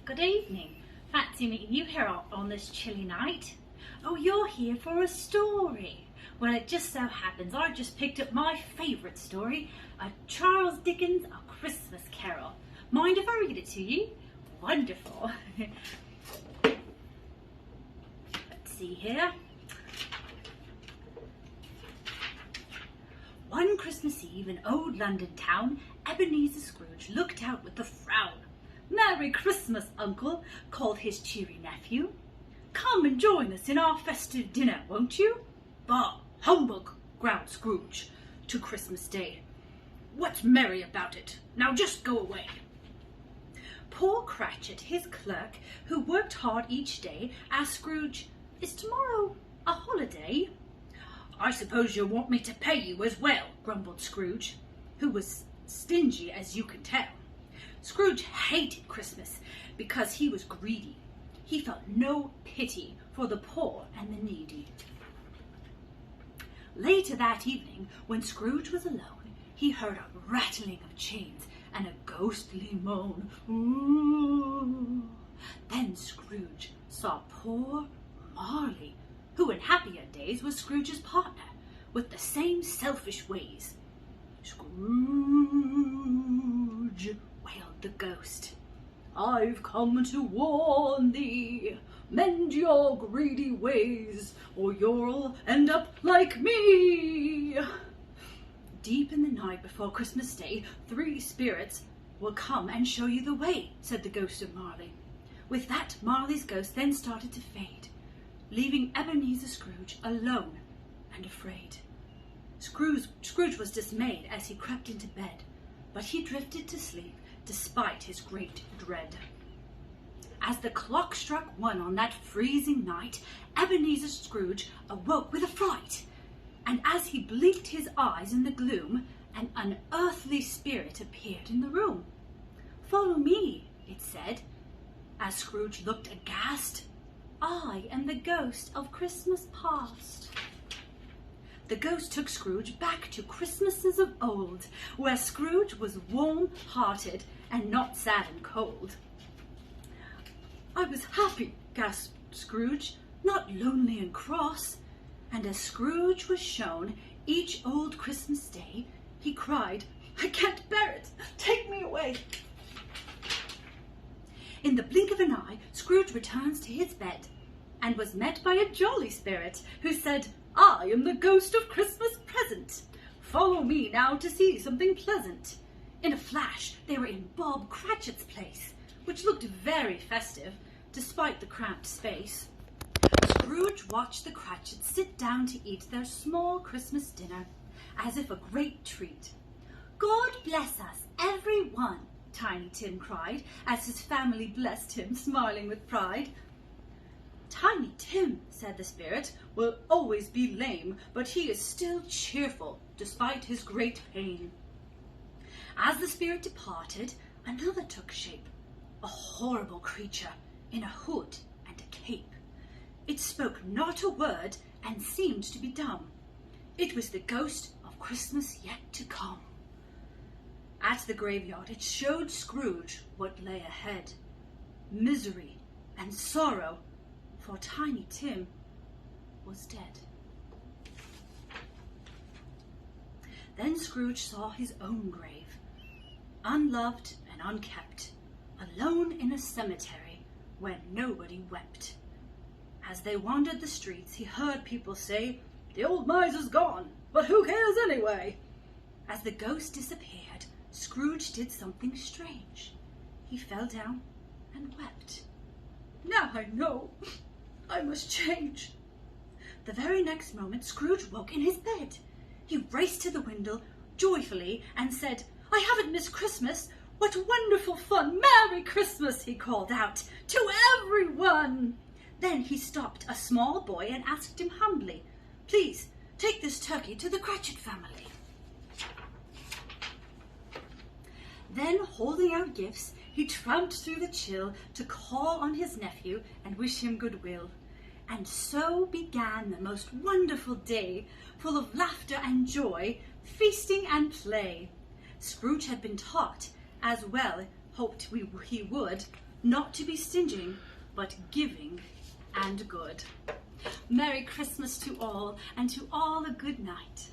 Good evening. Fancy meeting you here on this chilly night. Oh, you're here for a story. Well, it just so happens I just picked up my favourite story, a Charles Dickens A Christmas Carol. Mind if I read it to you? Wonderful. Let's see here. One Christmas Eve in old London town, Ebenezer Scrooge looked out with a frown. "Merry Christmas, Uncle," called his cheery nephew. "Come and join us in our festive dinner, won't you?" "Bah, humbug," growled Scrooge, to Christmas Day. "What's merry about it? Now just go away." Poor Cratchit, his clerk, who worked hard each day, asked Scrooge, "Is tomorrow a holiday?" "I suppose you'll want me to pay you as well," grumbled Scrooge, who was stingy, as you can tell. Scrooge hated Christmas because he was greedy. He felt no pity for the poor and the needy. Later that evening, when Scrooge was alone, he heard a rattling of chains and a ghostly moan. Ooh. Then Scrooge saw poor Marley, who in happier days was Scrooge's partner, with the same selfish ways. "Scrooge," wailed the ghost, "I've come to warn thee. Mend your greedy ways, or you'll end up like me." "Deep in the night before Christmas Day, 3 spirits will come and show you the way," said the ghost of Marley. With that, Marley's ghost then started to fade, leaving Ebenezer Scrooge alone and afraid. Scrooge was dismayed as he crept into bed, but he drifted to sleep despite his great dread. As the clock struck 1 on that freezing night, Ebenezer Scrooge awoke with a fright, and as he blinked his eyes in the gloom, an unearthly spirit appeared in the room. "Follow me," it said, as Scrooge looked aghast. "I am the ghost of Christmas past." The ghost took Scrooge back to Christmases of old, where Scrooge was warm-hearted and not sad and cold. "I was happy," gasped Scrooge, "not lonely and cross." And as Scrooge was shown each old Christmas Day, he cried, "I can't bear it! Take me away!" In the blink of an eye, Scrooge returns to his bed and was met by a jolly spirit who said, "I am the ghost of Christmas present. Follow me now to see something pleasant." In a flash, they were in Bob Cratchit's place, which looked very festive, despite the cramped space. Scrooge watched the Cratchits sit down to eat their small Christmas dinner, as if a great treat. "God bless us, every one," Tiny Tim cried, as his family blessed him, smiling with pride. "Tiny Tim," said the spirit, "will always be lame, but he is still cheerful, despite his great pain." As the spirit departed, another took shape, a horrible creature in a hood and a cape. It spoke not a word and seemed to be dumb. It was the ghost of Christmas yet to come. At the graveyard, it showed Scrooge what lay ahead: misery and sorrow, for Tiny Tim was dead. Then Scrooge saw his own grave, unloved and unkept, alone in a cemetery where nobody wept. As they wandered the streets, he heard people say, "The old miser's gone, but who cares anyway?" As the ghost disappeared, Scrooge did something strange. He fell down and wept. "Now I know. I must change." The very next moment, Scrooge woke in his bed. He raced to the window joyfully and said, "I haven't missed Christmas. What wonderful fun! Merry Christmas!" he called out, "to everyone." Then he stopped a small boy and asked him humbly, "Please, take this turkey to the Cratchit family." Then, holding out gifts, he tramped through the chill to call on his nephew and wish him goodwill. And so began the most wonderful day, full of laughter and joy, feasting and play. Scrooge had been taught, as well hoped he would, not to be stinging, but giving and good. Merry Christmas to all, and to all a good night.